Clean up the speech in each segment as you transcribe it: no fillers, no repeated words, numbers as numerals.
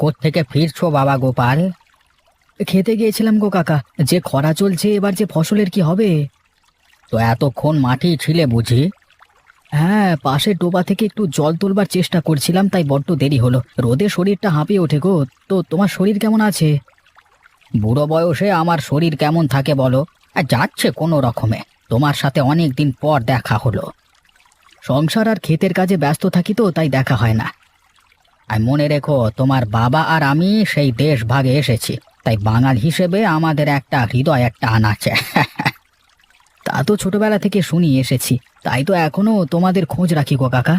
কোত্থেকে ফিরছো বাবা গোপাল? খেতে গিয়েছিলাম গো কাকা। যে খরা চলছে, এবার যে ফসলের কি হবে। তো এতক্ষণ মাঠেই ছিলে বুঝি? হ্যাঁ, পাশের ডোবা থেকে একটু জল তোলবার চেষ্টা করছিলাম, তাই বড্ড দেরি হলো। রোদে শরীরটা হাঁপিয়ে ওঠে গো। তো তোমার শরীর কেমন আছে? বুড়ো বয়সে আমার শরীর কেমন থাকে বলো? যাচ্ছে কোনো রকমে। তোমার সাথে অনেক দিন পর দেখা হলো। সংসার আর ক্ষেতের কাজে ব্যস্ত থাকি তো, তাই দেখা হয় না। আর মনে রেখো, তোমার বাবা আর আমি সেই দেশ ভাগে এসেছি, তাই বাঙাল হিসেবে আমাদের একটা হৃদয় টান আছে। তা তো ছোটবেলা থেকে শুনি এসেছি, তাই তো এখনো তোমাদের খোঁজ রাখি গো কাকা।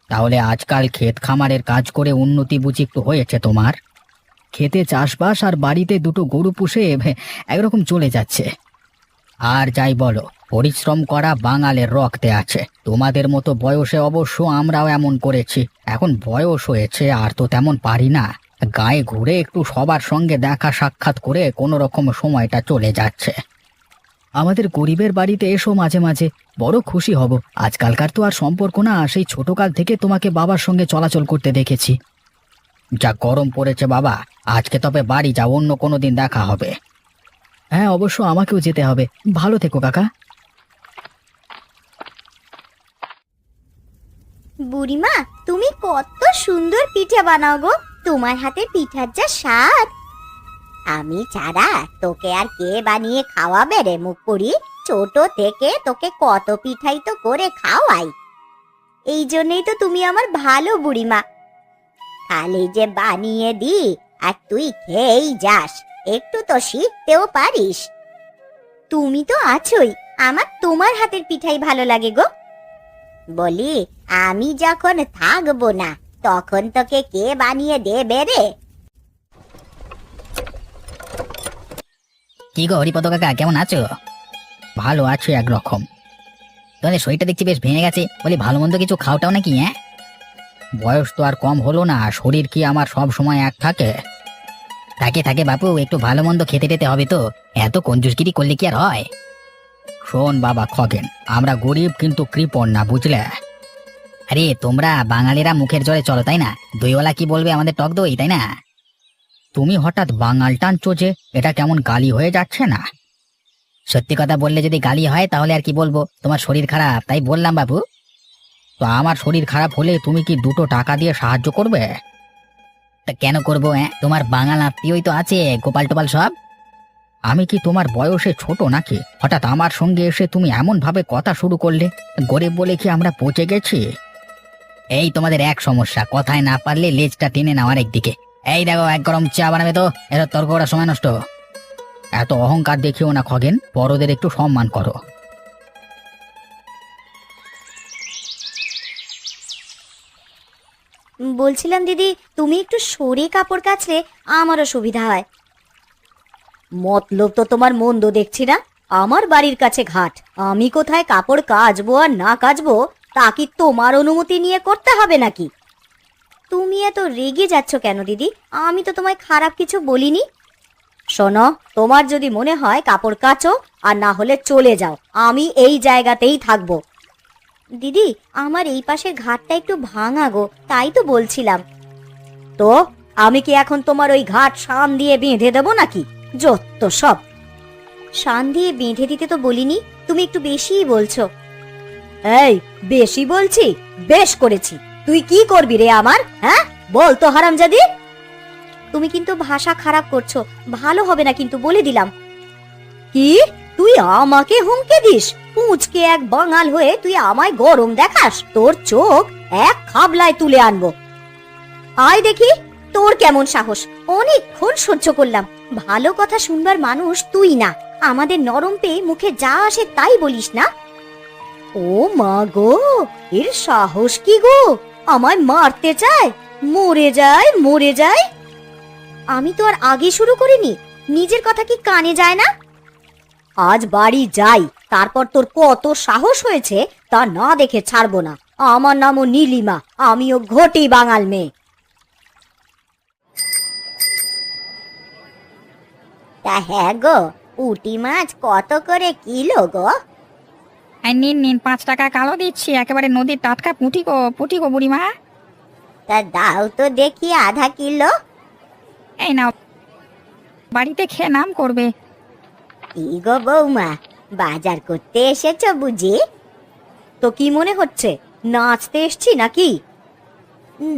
তাহলে আজকাল ক্ষেত খামারের কাজ করে উন্নতি বুঝি একটু হয়েছে তোমার? খেতে চাষবাস আর বাড়িতে দুটো গরু পুষে একরকম চলে যাচ্ছে। আর যাই বলো, পরিশ্রম করা বাঙালের রক্তে আছে। তোমাদের মতো বয়সে অবশ্য আমরাও এমন করেছি। এখন বয়স হয়েছে, আর তো তেমন পারি না। গায়ে ঘুরে একটু সবার সঙ্গে দেখা সাক্ষাৎ করে কোনো রকম সময়টা চলে যাচ্ছে। আমাদের গরিবের বাড়িতে এসো মাঝে মাঝে, বড় খুশি হব। আজকালকার তো আর সম্পর্ক না, সেই ছোটকাল থেকে তোমাকে বাবার সঙ্গে চলাচল করতে দেখেছি। যা গরম পড়েছে বাবা, আজকে তবে বাড়ি যাও, অন্য কোনো দিন দেখা হবে। হ্যাঁ, অবশ্য আমাকেও যেতে হবে। ভালো থেকো কাকা। বুড়িমা, তুমি কত সুন্দর পিঠে বানাও গো। তোমার হাতে পিঠার যা স্বাদ! আমি ছাড়া তোকে আর কে বানিয়ে খাওয়াবে রে মুখপুরি? ছোট থেকে তোকে কত পিঠাই তো করে খাওয়াই। এই জন্যই তো তুমি আমার ভালো বুড়িমা। খালি যে বানিয়ে দি আর তুই খেয়েই যাস, একটু তো শিখতেও পারিস। তুমি তো আছোই, আমার তোমার হাতের পিঠাই ভালো লাগে গো। বলি, আমি যখন থাকবো না, তখন তোকে কে বানিয়ে দেবে রে? কি গো হরিপদ কাকা, কেমন আছো? ভালো আছি একরকম। তাহলে শরীরটা দেখছি বেশ ভেঙে গেছে, বলি ভালো মন্দ কিছু খাওটাও নাকি? হ্যাঁ, বয়স তো আর কম হলো না, শরীর কি আমার সব সময় এক থাকে? থাকে থাকে বাপু, একটু ভালো মন্দ খেতে টেতে হবে তো। এত কঞ্জুসগিরি করলে কি আর হয়? শোন বাবা খগেন, আমরা গরিব কিন্তু কৃপণ না, বুঝলে? আরে তোমরা বাঙালিরা মুখের জোরে চলো, তাই না? দইওয়ালা কি বলবে আমাদের টক দই, তাই না? তুমি হঠাৎ বাঙাল টানছো যে, এটা কেমন গালি হয়ে যাচ্ছে না? সত্যি কথা বললে যদি গালি হয়, তাহলে আর কি বলবো? তোমার শরীর খারাপ তাই বললাম বাবু। তো আমার শরীর খারাপ হলে তুমি কি দুটো টাকা দিয়ে সাহায্য করবে? তা কেন করবো? তোমার বাঙাল আত্মীয়ই তো আছে, গোপাল টোপাল সব। আমি কি তোমার বয়সে ছোট নাকি? হঠাৎ আমার সঙ্গে এসে তুমি এমন ভাবে কথা শুরু করলে। গরিব বলে কি আমরা পচে গেছি? এই তোমাদের এক সমস্যা, কথায় না পারলে লেজটা টেনে নাও একদিকে। এই দেখো, এক গরম চা বানাবে তো, এত তর্ক করার সময় নষ্ট। এত অহংকার দেখিও না খগেন, বড়দের একটু সম্মান করো। বলছিলাম দিদি, তুমি একটু সরে কাপড় কাচলে আমারও সুবিধা হয়। মতলব তো তোমার মন্দ দেখছি না। আমার বাড়ির কাছে ঘাট, আমি কোথায় কাপড় কাচবো আর না কাচবো তা কি তোমার অনুমতি নিয়ে করতে হবে নাকি? তুমি এত রেগে যাচ্ছ কেন দিদি? আমি তো তোমায় খারাপ কিছু বলিনি। শোনো, তোমার যদি মনে হয় কাপড় কাচো, আর না হলে চলে যাও, আমি এই জায়গাতেই থাকবো। দিদি, আমার এই পাশের ঘাটটা একটু ভাঙা গো, তাই তো বলছিলাম। তো আমি কি এখন তোমার ওই ঘাট শান দিয়ে বেঁধে দেবো নাকি? যত সব! শান দিয়ে বেঁধে দিতে তো বলিনি, তুমি একটু বেশিই বলছো। এই, বেশি বলছি? বেশ করেছি। তুই কি করবি রে আমার? হ্যাঁ, বল তো হারামজাদি। তুমি কিন্তু ভাষা খারাপ করছো, ভালো হবে না কিন্তু, বলে দিলাম। কি? তুই আমাকে হুমকি দিস? পুঁচকে এক বাঙাল হয়ে তুই আমায় গরম দেখাস? তোর চোখ এক খাবলায় তুলে আনবো। আয় দেখি তোর কেমন সাহস। অনেকক্ষণ সহ্য করলাম, ভালো কথা শুনবার মানুষ তুই না। আমাদের নরম পেয়ে মুখে যা আসে তাই বলিস না। ও মা গো, এর সাহস কি গো? আমায় মারতে চায়? মরে যায়, মরে যায়। আমি তো আর আগে শুরু করিনি, নিজের কথা কি কানে যায় না? আজ বাড়ি যাই, তারপর তোর কত সাহস হয়েছে তা না দেখে ছাড়বো না। আমার নামও নীলিমা, আমিও ঘটি বাঙাল মেয়ে। তা হ্যাঁ গো, পুঁটি মাছ কত করে কিলো গো? নিন নিন, 5 টাকা কালো দিচ্ছি, একেবারে নদীর টাটকা পুঁটি গো, পুঁটি গো বুড়িমা। তা দাও তো দেখি আধা কিলো। এই নাও, বাড়িতে খেয়ে নাম করবে। কি গো বৌমা, বাজার করতে এসেছো বুঝি? তো কি মনে হচ্ছে, নাচতে এসছি নাকি?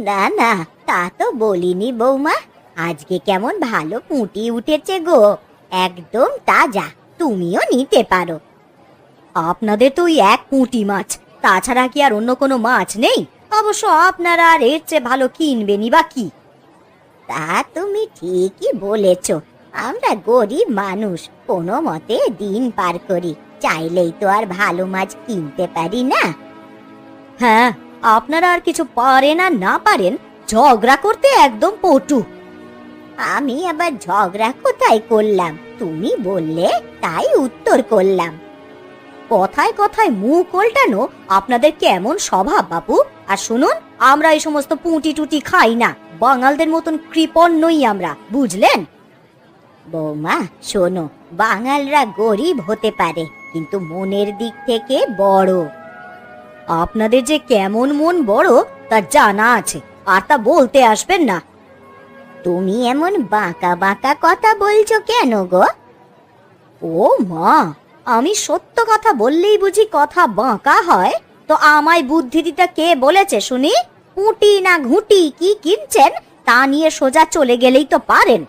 না না, তা তো বলিনি বৌমা। আজকে কেমন ভালো পুঁটি উঠেছে গো, একদম তাজা, তুমিও নিতে পারো। আপনাদের তো ওই এক পুঁটি মাছ, তাছাড়া কি আর অন্য কোনো মাছ নেই? অবশ্য আপনারা আর এর চেয়ে ভালো কিনবেনি বা কি? তা তুমি ঠিকই বলেছ, আমরা গরিব মানুষ, কোনো মতে দিন পার করি, চাইলেই তো আর ভালো মাছ কিনতে পারি না। হ্যাঁ, আপনারা আর কিছু পারেন আর না পারেন, ঝগড়া করতে একদম পটু। আমি আবার ঝগড়া কোথায় করলাম, তুমি বললে তাই উত্তর করলাম। কথায় কথায় মুখ উল্টানো আপনাদের কেমন স্বভাব বাপু। আর শুনুন, আমরা এই সমস্ত পুঁটি টুটি খাই না, বাঙালদের মতন কৃপণ নই আমরা, বুঝলেন? বৌমা শোনো, বাঙালরা গরিব হতে পারে কিন্তু মনের দিক থেকে বড়। আপনাদের যে কেমন মন বড় তা জানা আছে, আর তা বলতে আসবেন না। তুমি এমন বাঁকা বাঁকা কথা বলছো কেন গো? ও মা, আমি সত্য কথা বললেই বুঝি কথা বাঁকা হয়? তো আমায় বুদ্ধি দিতে কে বলেছে শুনি? পুঁটি না ঘুঁটি কি কিনছেন তা নিয়ে সোজা চলে গেলেই তো পারেন।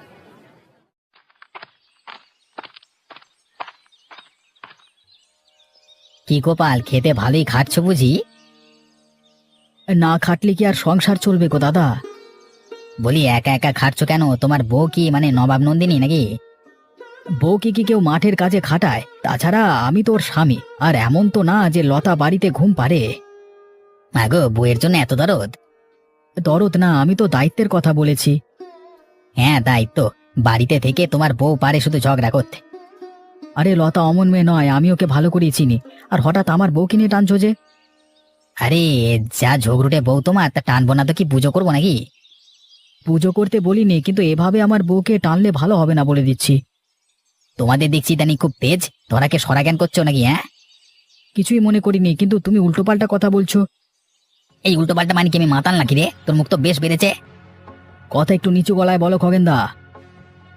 কি গোপাল, খেতে ভালোই খাচ্ছ বুঝি? না খাটলে কি আর সংসার চলবে গো দাদা? বলি একা একা খাচ্ছ কেন? তোমার বউ কি মানে নবাব নন্দিনী নাকি? বউকে কি কেউ মাঠের কাজে খাটায়? তাছাড়া আমি তোর স্বামী, আর এমন তো না যে লতা বাড়িতে ঘুম পারে। গো, বউয়ের জন্য এত দরদ? দরদ না, আমি তো দায়িত্বের কথা বলেছি। হ্যাঁ দায়িত্ব, বাড়িতে থেকে তোমার বউ পারে শুধু ঝগড়া করতে। আরে লতা অমন মেয়ে নয়, আমি ওকে ভালো করেই চিনি। আর হঠাৎ আমার বউকে নিয়ে টানছো যে? আরে যা ঝগড়ুটে বউ তোমার, তা টানবো না তো কি পুজো করবো নাকি? পুজো করতে বলিনি, কিন্তু এভাবে আমার বউকে টানলে ভালো হবে না বলে দিচ্ছি। তোমাদের দেখছি দানি খুব তেজ, ধরাকে সরাজ্ঞান করছো নাকি? হ্যাঁ, কিছুই মনে করিনি, কিন্তু তুমি উল্টোপাল্টা কথা বলছো। এই উল্টোপাল্টা মানে কি আমি মাতাল নাকি রে? তোর মুখ তো বেশ বেড়েছে। কথা একটু নিচু গলায় বলো খগেনদা।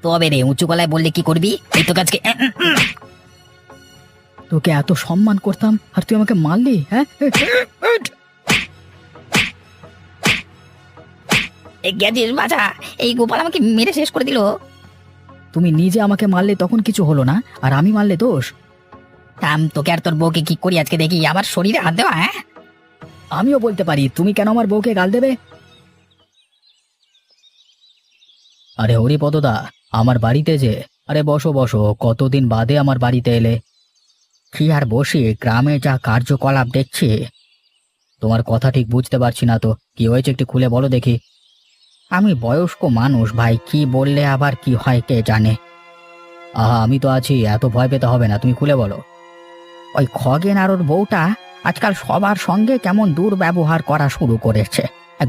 তবে রে, উঁচু গলায় বললে কি করবি? এই তো কাজকে তোকে এত সম্মান করতাম আর তুই আমাকে মারলি? হ্যাঁ, গেছিস বাছা, এই গোপাল আমাকে মেরে শেষ করে দিল। তুমি নিজে আমাকে মারলে তখন কিছু হলো না, আর আমি মারলে দোষ? থাম, তোকে আর তোর বউকে কি করি আজকে দেখি। আবার শরীরে হাত দেওয়া? হ্যাঁ, আমিও বলতে পারি, তুমি কেন আমার বউকে গাল দেবে? আরে হরিপদদা, আমার বাড়িতে যে। আরে বসো বসো, কতদিন বাদে আমার বাড়িতে এলে। কি আর বসি, গ্রামে যা কার্যকলাপ দেখছি। তোমার কথা ঠিক বুঝতে পারছি না তো, কি হয়েছে একটু খুলে বলো দেখি। আমি বয়স্ক মানুষ ভাই, কি বললে আবার কি হয় কে জানে। আহা, আমি তো আছি, এত ভয় পেতে হবে না, তুমি খুলে বলো। ওই খগেন আর ওর বউটা আজকাল সবার সঙ্গে কেমন দুর্ব্যবহার করা শুরু করেছে।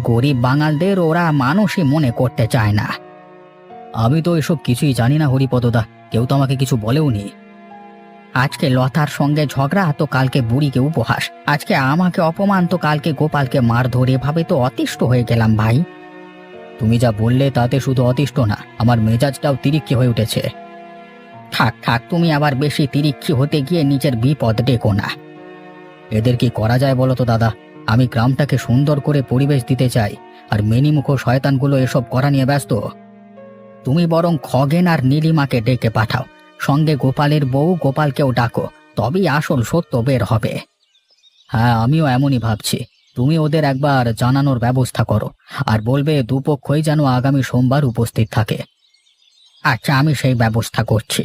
গরিব বাঙালদের ওরা মানুষই মনে করতে চায় না। আমি তো এসব কিছুই জানি না হরিপদদা, কেউ তো আমাকে কিছু বলেওনি। আজকে লতার সঙ্গে ঝগড়া তো কালকে বুড়িকে উপহাস, আজকে আমাকে অপমান তো কালকে গোপালকে মারধর, এভাবে তো অতিষ্ঠ হয়ে গেলাম ভাই। তুমি যা বললে তাতে শুধু অতিষ্ঠ না, আমার মেজাজটাও তিরিক্ষি হয়ে উঠেছে। থাক থাক, তুমি আবার বেশি তিরিক্ষি হতে গিয়ে নিজের বিপদ ডেকো না। এদের কি করা যায় বলো তো দাদা? আমি গ্রামটাকে সুন্দর করে পরিবেশ দিতে চাই, আর মেনিমুখ শয়তানগুলো এসব করা নিয়ে ব্যস্ত। তুমি বরং খগেন আর নীলিমাকে ডেকে পাঠাও, সঙ্গে গোপালের বউ গোপালকেও ডাকো, তবেই আসল সত্য বের হবে। হ্যাঁ, আমিও এমনই ভাবছি। তুমি ওদের একবার জানানোর ব্যবস্থা করো, আর বলবে দুপক্ষই যেন আগামী সোমবার উপস্থিত থাকে। আচ্ছা, আমি সেই ব্যবস্থা করছি।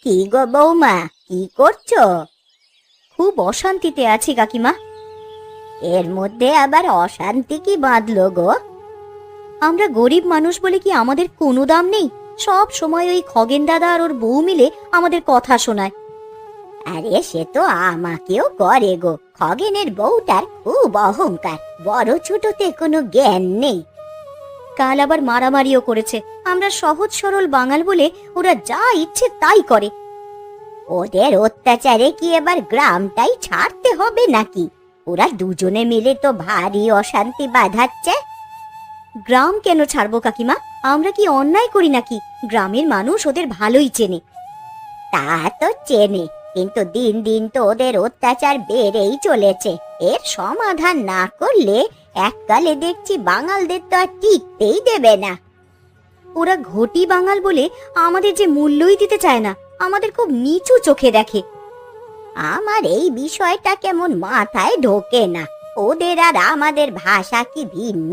কি গো বৌমা, কি করছো? খুব অশান্তিতে আছি কাকিমা। এর মধ্যে আবার অশান্তি কি বাঁধলো গো? আমরা গরিব মানুষ বলে কি আমাদের কোনো দাম নেই? সব সময় ওই খগেন দাদা আর ওর বউ মিলে আমাদের কথা শোনায়। আরে সে তো আমাকেও করে গো। খগেনের বউটার খুব অহংকার, বড় ছোটতে কোনো জ্ঞান নেই। কাল আবার মারামারিও করেছে। আমরা সহজ সরল বাঙাল বলে ওরা যা ইচ্ছে তাই করে। ওদের অত্যাচারে কি এবার গ্রামটাই ছাড়তে হবে নাকি? ওরা দুজনে মিলে তো ভারী অশান্তি বাঁধাচ্ছে। গ্রাম কেন ছাড়বো কাকিমা? আমরা কি অন্যায় করি নাকি? গ্রামের মানুষ ওদের ভালোই চেনে। তা তো চেনে, কিন্তু দিন দিন তো ওদের অত্যাচার বেড়েই চলেছে। এর সমাধান না করলে এককালে দেখছি বাঙালদের তো আর টিকতেই দেবে না। ওরা ঘটি বাঙাল বলে আমাদের যে মূল্যই দিতে চায় না, আমাদের খুব নিচু চোখে দেখে। আমার এই বিষয়টা কেমন মাথায় ঢোকে না। ওদের আর আমাদের ভাষা কি ভিন্ন?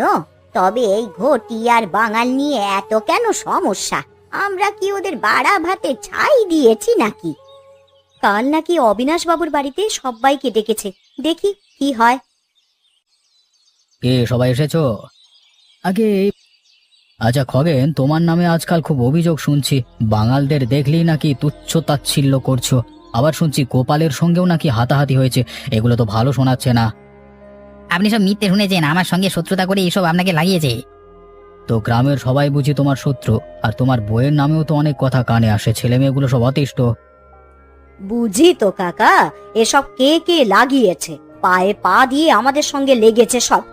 তবে এই ঘটি আর বাঙাল নিয়ে এত কেন সমস্যা? আমরা কি ওদের বাড়া ভাতে ছাই দিয়েছি নাকি? কাল নাকি অবিনাশ বাবুর বাড়িতে সবাইকে ডেকেছে, দেখি কি হয়। সবাই এসেছো? আগে আচ্ছা খগেন, তোমার নামে আজকাল খুব অভিযোগ শুনছি। বাঙালদের দেখলেই নাকি তুচ্ছ তাচ্ছিল্য করছো। আবার শুনছি গোপালের সঙ্গেও নাকি হাতাহাতি হয়েছে। এগুলো তো ভালো শোনাচ্ছে না। আপনি সব মিথ্যে শুনেছেন, আমার সঙ্গে শত্রুতা করে এসব আপনাকে লাগিয়েছে। তো গ্রামের সবাই বুঝি তোমার শত্রু? আর তোমার বইয়ের নামেও তো অনেক কথা কানে আসে, ছেলে মেয়েগুলো সব অতিষ্ঠ। বুঝি তো কাকা, এসব কে কে লাগিয়েছে? পায়ে পা দিয়ে আমাদের সঙ্গে লেগেছে সব।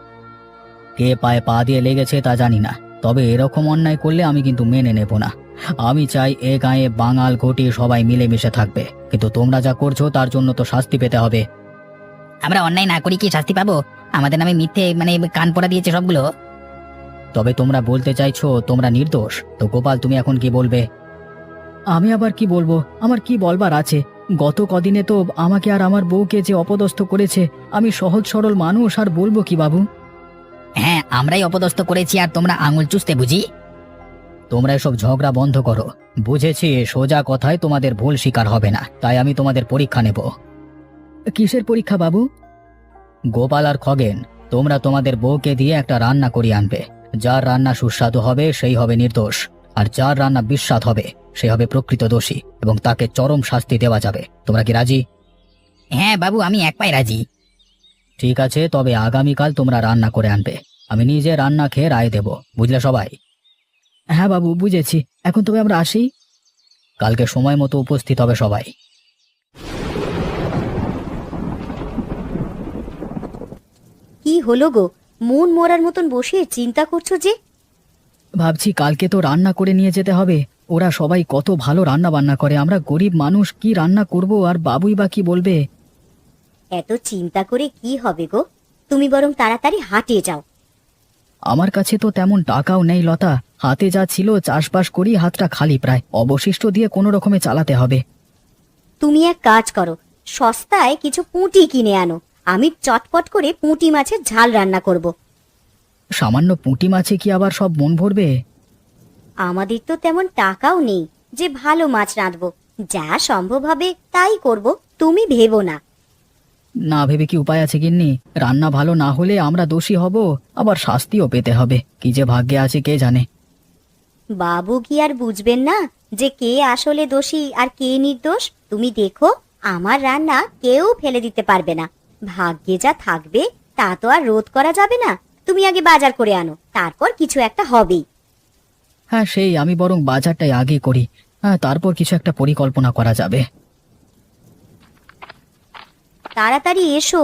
কে পায়ে পা দিয়ে লেগেছে তা জানি না, তবে এরকম অন্যায় করলে আমি কিন্তু মেনে নেব না। আমি চাই এ গায়ে বাঙাল ঘটি সবাই মিলেমিশে থাকবে, কিন্তু তোমরা যা করছো তার জন্য তো শাস্তি পেতে হবে। আমরা অন্যায় না করি কি শাস্তি পাবো? আমাদের নামে মিথ্যে কান পড়া দিয়েছে সবগুলো। তবে তোমরা বলতে চাইছো তোমরা নির্দোষ। তো গোপাল, তুমি এখন কি বলবে? আমি আবার কি বলবো? আমার কি বলবার আছে? গত কদিনে তো আমাকে আর আমার বউকে যে অপদস্থ করেছে, আমি সহজ সরল মানুষ, আর বলবো কি বাবু? হ্যাঁ, আমরাই অপদস্থ করেছি আর তোমরা আঙুল চুষতে বুঝি? তোমরা এসব ঝগড়া বন্ধ করো। বুঝেছি সোজা কথায় তোমাদের ভুল স্বীকার হবে না, তাই আমি তোমাদের পরীক্ষা নেব। কিসের পরীক্ষা বাবু? গোপাল আর খগেন, তোমরা তোমাদের বউকে দিয়ে একটা রান্না করিয়ে আনবে। যার রান্না সুস্বাদু হবে সেই হবে নির্দোষ, আর যার রান্না বিস্বাদ হবে সে হবে প্রকৃত দোষী, এবং তাকে চরম শাস্তি দেওয়া যাবে। তোমরা কি রাজি? হ্যাঁ বাবু, আমি এক পায়ে রাজি। ঠিক আছে, তবে আগামীকাল তোমরা রান্না করে আনবে। আমি নিজে রান্না খেয়ে রায় দেব, বুঝলে সবাই? হ্যাঁ বাবু, বুঝেছি। এখন তবে আমরা আসি। কালকে সময় মতো উপস্থিত হবে সবাই। কি হলো গো? মন মরার মতন বসে চিন্তা করছো যে? ভাবছি কালকে তো রান্না করে নিয়ে যেতে হবে। ওরা সবাই কত ভালো রান্না বান্না করে, আমরা গরিব মানুষ কি রান্না করব, আর বাবুই বা কি বলবে? এত চিন্তা করে কি হবে গো? তুমি বরং তাড়াতাড়ি হাটে যাও। আমার কাছে তো তেমন টাকাও নেই লতা। হাতে যা ছিল চাষবাস করি, হাতটা খালি প্রায়। অবশিষ্ট দিয়ে কোনো রকমে চালাতে হবে। তুমি এক কাজ করো, সস্তায় কিছু পুঁটি কিনে আনো। আমি চটপট করে পুঁটি মাছের ঝাল রান্না করব। সামান্য পুঁটি মাছে কি আবার সব মন ভরবে? আমাদের তো তেমন টাকাও নেই যে ভালো মাছ রাঁধবো। যা সম্ভব হবে তাই করব, তুমি ভেবো না। না ভেবে কি উপায় আছে গিন্নি? রান্না ভালো না হলে আমরা দোষী হব, আবার শাস্তিও পেতে হবে। কি যে ভাগ্যে আছে কে জানে। বাবু কি আর বুঝবেন না যে কে আসলে দোষী আর কে নির্দোষ? তুমি দেখো, আমার রান্না কেউ ফেলে দিতে পারবে না। ভাগ্যে যা থাকবে তা তো আর রোধ করা যাবে না। তুমি আগে বাজার করে আনো, তারপর কিছু একটা হবেই। হ্যাঁ, সেই আমি বরং বাজারটাই আগে করি। হ্যাঁ, তারপর কিছু একটা পরিকল্পনা করা যাবে। তাড়াতাড়ি এসো।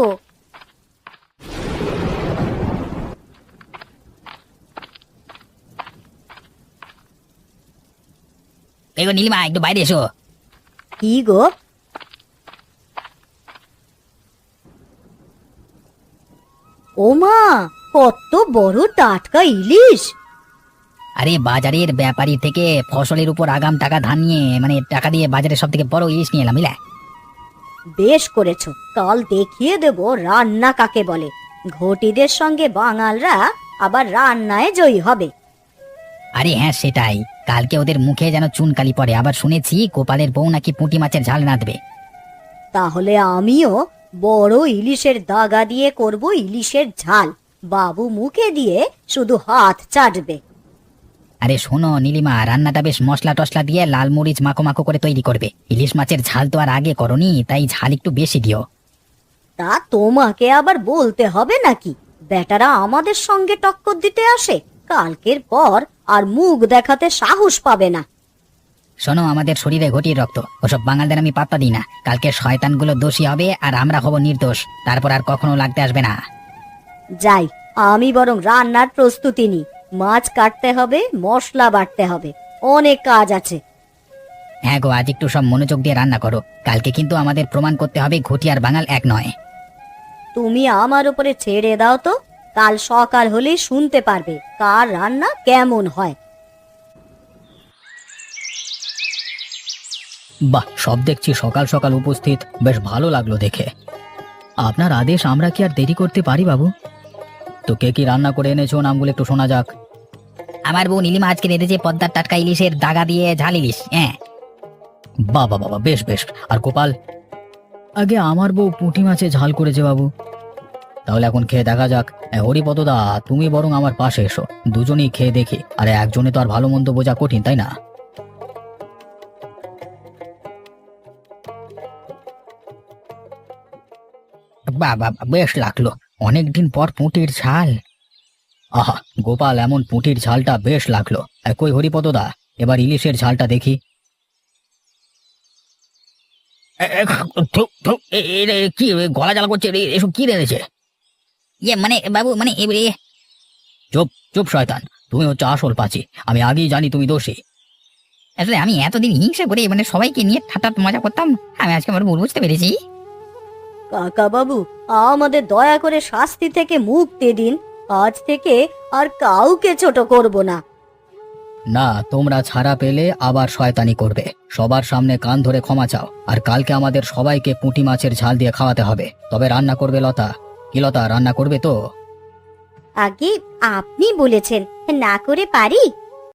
এগো নীলিমা, একটু বাইরে এসো। কি গো? ও মা, কত বড় টাটকা ইলিশ! আরে বাজারের ব্যাপারী থেকে ফসলের উপর আগাম টাকা ধার নিয়ে টাকা দিয়ে বাজারে সব থেকে বড় ইলিশ নিয়ে এলাম, বুঝলে? বেশ করেছো, কাল দেখিয়ে দেব রান্না কাকে বলে। ঘটিদের সঙ্গে বাঙালরা আবার রান্নায় জয়ী হবে। আরে হ্যাঁ, সেটাই। কালকে ওদের মুখে যেন চুনকালি পড়ে। আবার শুনেছি গোপালের বউ নাকি পুঁটি মাছের ঝাল রাঁধবে। তাহলে আমিও বড় ইলিশের দাগা দিয়ে করব ইলিশের ঝাল। বাবু মুখে দিয়ে শুধু হাত চাটবে। আরে শোনো নীলিমা, রান্নাটা বেশ মশলা টশলা দিয়ে লাল মরিচ মাখো মাখো করে তৈরি করবে। ইলিশ মাছের ঝাল তো আর আগে করনি, তাই ঝাল একটু বেশি দিও। তা তোমাকে আবার বলতে হবে নাকি? বেটারা আমাদের সঙ্গে টক্কর দিতে আসে। কালকের পর আর মুখ দেখাতে সাহস পাবে না। শোনো, আমাদের শরীরে ঘটির রক্ত, ওসব বাঙালদের আমি পাত্তা দিই না। কালকে শয়তানগুলো দোষী হবে আর আমরা হব নির্দোষ, তারপর আর কখনো লাগতে আসবে না। যাই, আমি বরং রান্নার প্রস্তুতি নিই। মাছ কাটতে হবে, মশলা বাটতে হবে, অনেক কাজ আছে। হ্যাঁ গো, আজ একটু সব মনোযোগ দিয়ে রান্না করো। কালকে কিন্তু আমাদের প্রমাণ করতে হবে ঘটি আর বাঙাল এক নয়। তুমি আমার উপরে ছেড়ে দাও তো, কাল সকাল হলেই শুনতে পারবে কার রান্না কেমন হয়। বাহ, সব দেখছি সকাল সকাল উপস্থিত, বেশ ভালো লাগলো দেখে। আপনার আদেশ, আমরা কি আর দেরি করতে পারি বাবু? তো কে কি রান্না করে এনেছো, নামগুলো একটু শোনা যাক। আমার বউ নীলিমা আজকে রেঁধেছে পদ্মার টাটকা ইলিশের দাগা দিয়ে ঝাল ইলিশ। হ্যাঁ। বাবা বাবা, বেশ বেশ। আর গোপাল? আগে আমার বউ পুঁটি মাছে ঝাল করেছে বাবু। তাহলে এখন খেয়ে দেখা যাক। হরিপদদা, তুমি বরং আমার পাশে এসো, দুজনেই খেয়ে দেখি। আরে একজনে তো আর ভালো মন্দ বোঝা কঠিন, তাই না? বাবা, বেশ লাগলো। অনেকদিন পর পুঁটির ঝাল। আহা গোপাল, এমন পুঁটির ঝালটা বেশ লাগলো। কই হরিপদদা, এবার ইলিশের ঝালটা দেখি। কি গলা জ্বালা করছে রে? এসব কি রেঁধেছে? মানে বাবু, মানে এবারে। চুপ চুপ শয়তান, তুমি হচ্ছে আসল পাচি। আমি আগেই জানি তুমি দোষী। আসলে আমি এতদিন হিংসা করে মানে সবাইকে নিয়ে ঠাট্টা মজা করতাম, আমি আজকে আমার ভুল বুঝতে পেরেছি। কাকা বাবু, আমাদের দয়া করে শাস্তি থেকে মুক্তি দিন। আজ থেকে আর কাউকে ছোট করব না। না, তোমরা ছাড়া পেলে আবার শয়তানি করবে। সবার সামনে কান ধরে ক্ষমা চাও। আর কালকে আমাদের সবাইকে পুঁটি মাছের ঝাল দিয়ে খাওয়াতে হবে। তবে রান্না করবে লতা। কি লতা, রান্না করবে তো? আগে আপনি বলেছেন, না করে পারি?